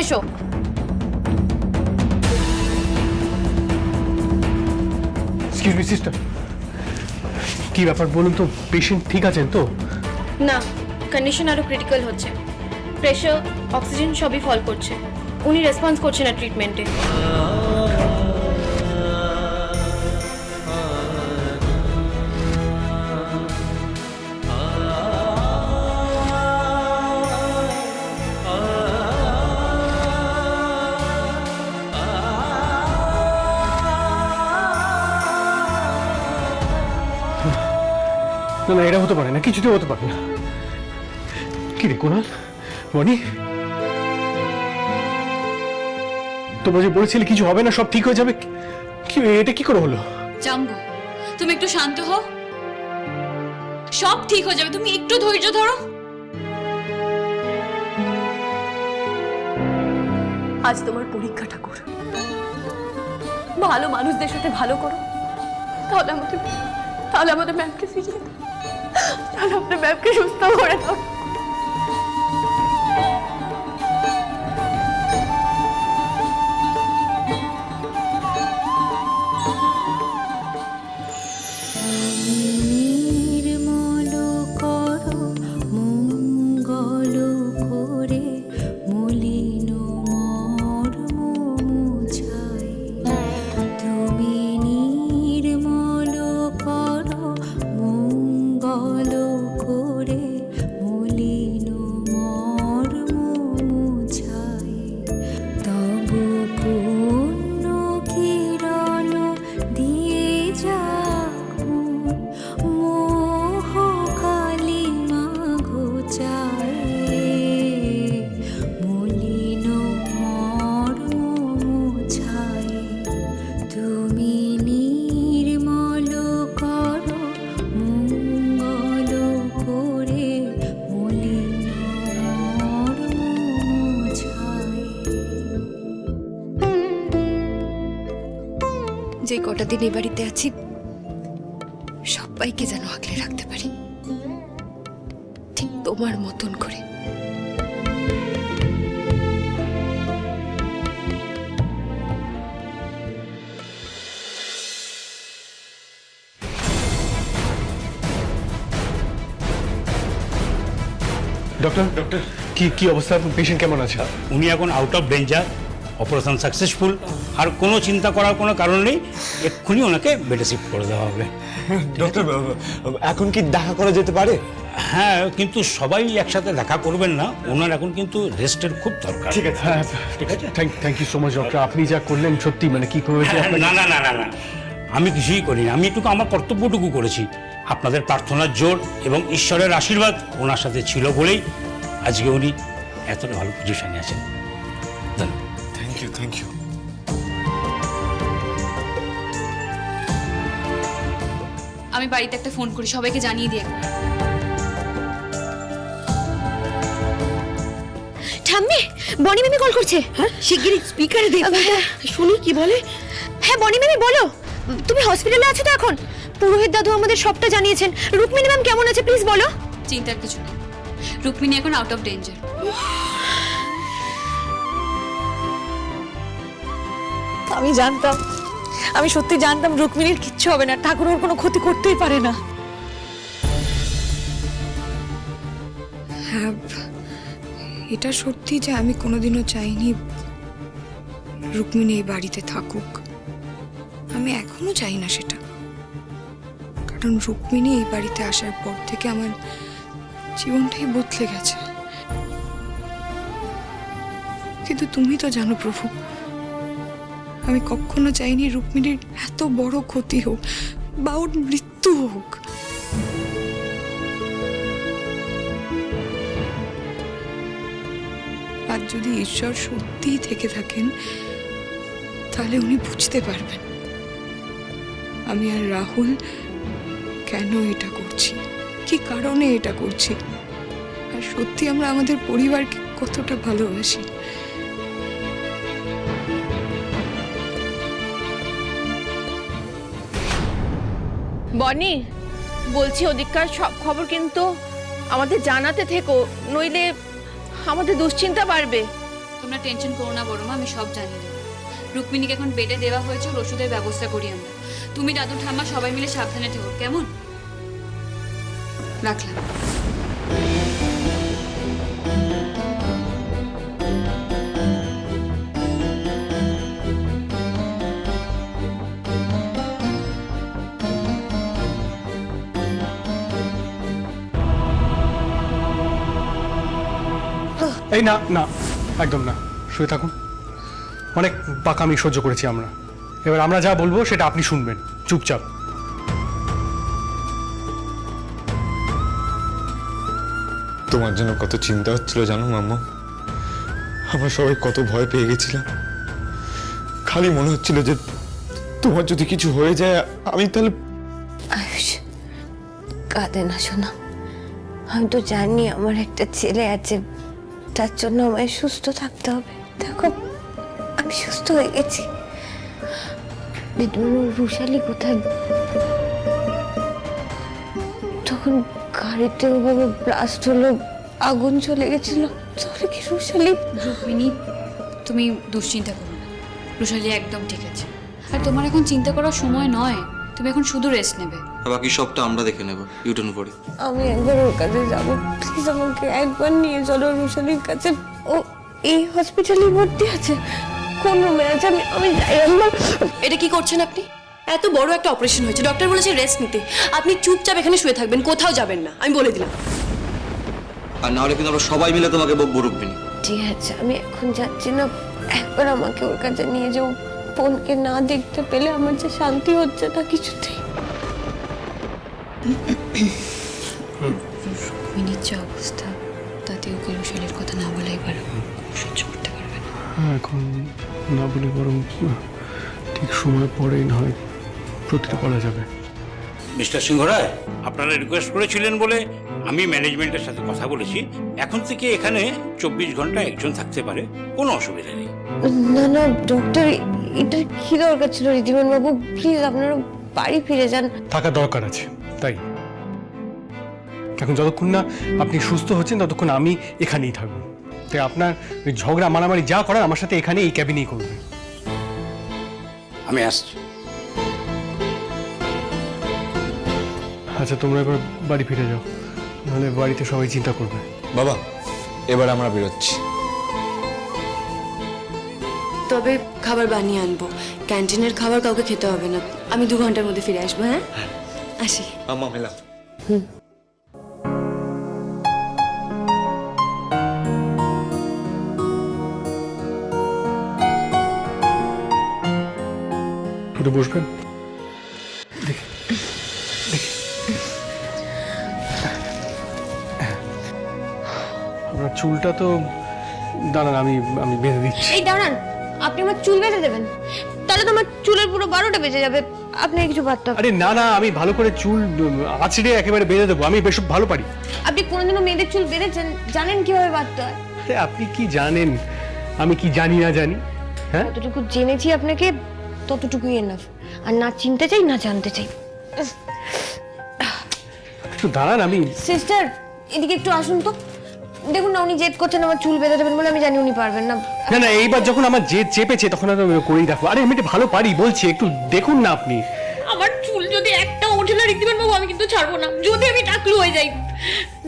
এসো। Excuse me sister, কি ব্যাপার বলুন তো? পেশেন্ট ঠিক আছেন তো? না, কন্ডিশন আরো ক্রিটিক্যাল হচ্ছে। প্রেশার, অক্সিজেন সবই ফল করছে। উনি রেসপন্স করছে না ট্রিটমেন্টে। না না, এটা হতে পারে না, কিছুতেই হতে পারে না। কি রে কুনাল, বনি, তোমরা যে বলেছিলে কিছু হবে না, সব ঠিক হয়ে যাবে, কি এটা কি করে হলো? জাম্বু, তুমি একটু শান্ত হও, সব ঠিক হয়ে যাবে, তুমি একটু ধৈর্য ধরো। আজ তোমার পরীক্ষা ঠাকুর, ভালো মানুষদের সাথে ভালো করো, তাহলে আমাদের ম্যামকে ফিরিয়ে দাও, তাহলে আমাদের ম্যামকে সুস্থ করে দাও। যে কটা দিন এই বাড়িতে আছি, সবাইকে যেন আগলে রাখতে পারি, ঠিক তোমার মতন করে। ডক্টর, ডক্টর, কি অবস্থা? পেশেন্ট কেমন আছে? উনি এখন out of danger, operation successful, আর কোনো চিন্তা করার কোনো কারণ নেই। এক্ষুনি ওনাকে বেডে শিফট করে দেওয়া হবে। ডক্টর, এখন কি দেখা করা যেতে পারে? হ্যাঁ, কিন্তু সবাই একসাথে দেখা করবেন না, ওনার এখন কিন্তু রেস্টের খুব দরকার। ঠিক আছে, হ্যাঁ, ঠিক আছে। Thank you so much doctor, আপনি যা করলেন সত্যি, মানে কি করেছে? না না না না না, আমি কিছুই করিনি, আমি একটু আমার কর্তব্যটুকু করেছি। আপনাদের প্রার্থনার জোর এবং ঈশ্বরের আশীর্বাদ ওনার সাথে ছিল বলেই আজকে উনি এতটা ভালো পজিশনে আছেন। ধন্যবাদ। Thank you. আমি বাড়িতে একটা ফোন করি, সবাইকে জানিয়ে দিয়ে। ঠাম্মি, বনি মিমি কল করছে। হ্যাঁ, শিগগিরই স্পিকারে দে, শুনি কি বলে। হ্যাঁ বনি মিমি বলো, তুমি হসপিটালে আছো তো এখন? পুরোহিত দাদু আমাদের সবটা জানিয়েছেন। রুকমিনী ম্যাম কেমন আছে প্লিজ বলো। চিন্তার কিছু নেই, রুক্মিণী এখন আউট অফ ডেঞ্জার। আমি জানতাম, আমি সত্যি জানতাম রুক্মিণীর কিচ্ছু হবে না, ঠাকুর ওর কোনো ক্ষতি করতেই পারে না। হ্যাঁ, এটা সত্যি যে আমি কোনোদিনও চাইনি রুক্মিণী এই বাড়িতে থাকুক। আমি এখনো চাই না সেটা, কারণ রুক্মিণী এই বাড়িতে আসার পর থেকে আমার জীবনটাই বদলে গেছে। কিন্তু তুমি তো জানো প্রভু, আমি কখনো চাইনি রুক্মিণীর এত বড় ক্ষতি হোক বা ওর মৃত্যু হোক। আর যদি ঈশ্বর সত্যিই থেকে থাকেন, তাহলে উনি বুঝতে পারবেন আমি আর রাহুল কেন এটা করছি, কি কারণে এটা করছি, আর সত্যি আমরা আমাদের পরিবারকে কতটা ভালোবাসি। বনি, বলছি ওদিককার সব খবর কিন্তু আমাদের জানাতে থেকো, নইলে আমাদের দুশ্চিন্তা বাড়বে। তোমরা টেনশন করো না বড় মা, আমি সব জানিয়ে দেবো। রুক্মিণীকে এখন বেডে দেওয়া হয়েছে, ওর ওষুধের ব্যবস্থা করি আমরা। তুমি দাদু ঠাম্মা সবাই মিলে সাবধানে থেকো, কেমন? রাখলাম। এই না না, একদম না, শুয়ে থাকুন। অনেক পাকামি সহ্য করেছি আমরা, এবার আমরা যা বলবো সেটা আপনি শুনবেন চুপচাপ। তোমার জন্য কত চিন্তা হচ্ছিল জানো মাম্মা, আমরা সবাই কত ভয় পেয়ে গেছিলাম। খালি মনে হচ্ছিল যে তোমার যদি কিছু হয়ে যায় আমি তাহলে। আয়ুষ, কাঁদে না শোনা। আমি তো জানি আমার একটা ছেলে আছে, তার জন্য আমায় সুস্থ থাকতে হবে। দেখো, আমি সুস্থ হয়ে গেছি। রুশালি কোথায়? তখন গাড়িতে ওভাবে ব্লাস্ট হলো, আগুন চলে গেছিল, তাহলে কি রুশালি? রুক্মিণী, তুমি দুশ্চিন্তা করো না, রুশালি একদম ঠিক আছে। আর তোমার এখন চিন্তা করার সময় নয়, তুমি এখন শুধু রেস্ট নেবে। আর বাকি সবটা আমরা দেখে নেব ইউটার্ন করে। আমি একবার ওর কাছে যাবো, প্লিজ আমাকে একবার নিয়ে চলো রুশালির কাছে। ও এই হসপিটালে ভর্তি আছে, কোন রুমে আছে? আমি যাই। আমার এটা কি করছেন আপনি? এত বড় একটা অপারেশন হয়েছে, ডক্টর বলেছে রেস্ট নিতে। আপনি চুপচাপ এখানে শুয়ে থাকবেন, কোথাও যাবেন না, আমি বলে দিলাম। আর না হলে কিন্তু আমরা সবাই মিলে তোমাকে বকবো রুক্মিণী। ঠিক আছে, আমি এখন যাচ্ছি না, একবার আমাকে ওর কাছে নিয়ে যাও। বোনকে না দেখতে পেলে আমার যে শান্তি হচ্ছে না কিছুতেই। রুক্মিণীর যে অবস্থা, তাতে ওকে রুশালির কথা না বলাই ভালো, সহ্য করতে পারবে না। এখন না বলে বরং ঠিক সময় পরেই না হয় প্রতিটা বলা যাবে। মিস্টার সিংহ রায়, আপনারা রিকোয়েস্ট করেছিলেন বলে আমি ম্যানেজমেন্টের সাথে কথা বলেছি। এখন থেকে এখানে 24 ঘন্টা একজন থাকতে পারে, কোনো অসুবিধা নেই। না না ডক্টর, এটা কি দরকার ছিল? ঋদ্ধিমান বাবু প্লিজ আপনারা বাড়ি ফিরে যান। থাকার দরকার আছে, তাই এখন যতক্ষণ না আপনি সুস্থ হচ্ছেন ততক্ষণ আমি এখানেই থাকবো। তাই আপনার ওই ঝগড়া মারামারি যা করার আমার সাথে এখানে এই ক্যাবিনেই করবেন। আমি আসছি। আচ্ছা, তোমরা এবার বাড়ি ফিরে যাও, নাহলে বাড়িতে সবাই চিন্তা করবে। বাবা, এবার আমরা বেরোচ্ছি। তবে খাবার বানিয়ে আনবো, ক্যান্টিনের খাবার কাউকে খেতে হবে না। আমি 2 ঘন্টার মধ্যে ফিরে আসবো। হ্যাঁ, আসি। মাম্মা মেলাম। একটু বসবেন। আপনার চুলটা তো দাঁড়ান, আমি বেঁধে দিচ্ছি। এই দাঁড়ান, আপনি আমার চুল বেঁধে দেবেন? তাহলে তো আমার চুলের পুরো 12টা বেজে যাবে। আপনি কিছু বার্তা? আরে না না, আমি ভালো করে চুল আঁচড়ে একেবারে বেঁধে দেবো, আমি বেশ ভালো পারি। আপনি কোনোদিনও মেয়েদের চুল বেঁধেছেন? জানেন কিভাবে বাঁধতে হয়? আরে আপনি কি জানেন আমি কি জানি না জানি? হ্যাঁ, যতটুকু জেনেছি আপনাকে ততটুকুই এনাফ। আর না চিনতে চাই না জানতে চাই। একটু দাঁড়ান, আমি। সিস্টার, এদিকে একটু আসুন তো। দেখুন না, উনি জেদ করছেন আমার চুল বেঁধে দেবেন বলে। আমি জানি উনি পারবেন না। না না, এইবার যখন আমার যে চেপেছে তখন আমি করেই দেখো। আরে আমি এটা ভালো পারি বলছি, একটু দেখুন না আপনি। আমার চুল যদি একটা ওঠে না ঋদ্ধিমান বাবু, আমি কিন্তু ছাড়বো না। যদি আমি টাকলু হয়ে যাই,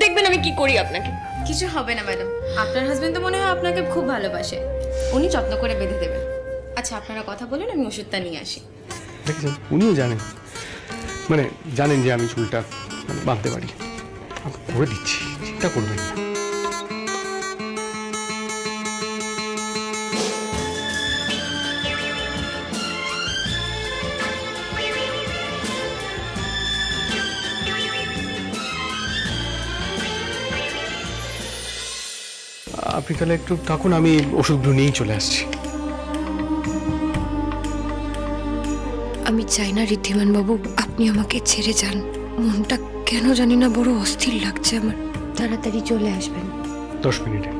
দেখবেন আমি কি করি আপনাকে। কিছু হবে না ম্যাডাম, আপনার হাজবেন্ড তো মনে হয় আপনাকে খুব ভালোবাসে, উনি যত্ন করে বেঁধে দেবেন। আচ্ছা, আপনারা কথা বলেন, আমি ওষুধটা নিয়ে আসি। দেখেছেন, উনিও জানেন, মানে জানেন যে আমি চুলটা বাঁধতে পারি। আমি করে দিচ্ছি, চিন্তা করবেন না। আপনি তাহলে একটু থাকুন, আমি ওষুধগুলো নিয়েই চলে আসছি। আমি চাই না ঋদ্ধিমান বাবু আপনি আমাকে ছেড়ে যান। মনটা কেন জানি না বড় অস্থির লাগছে আমার। তাড়াতাড়ি চলে আসবেন। 10 মিনিটে।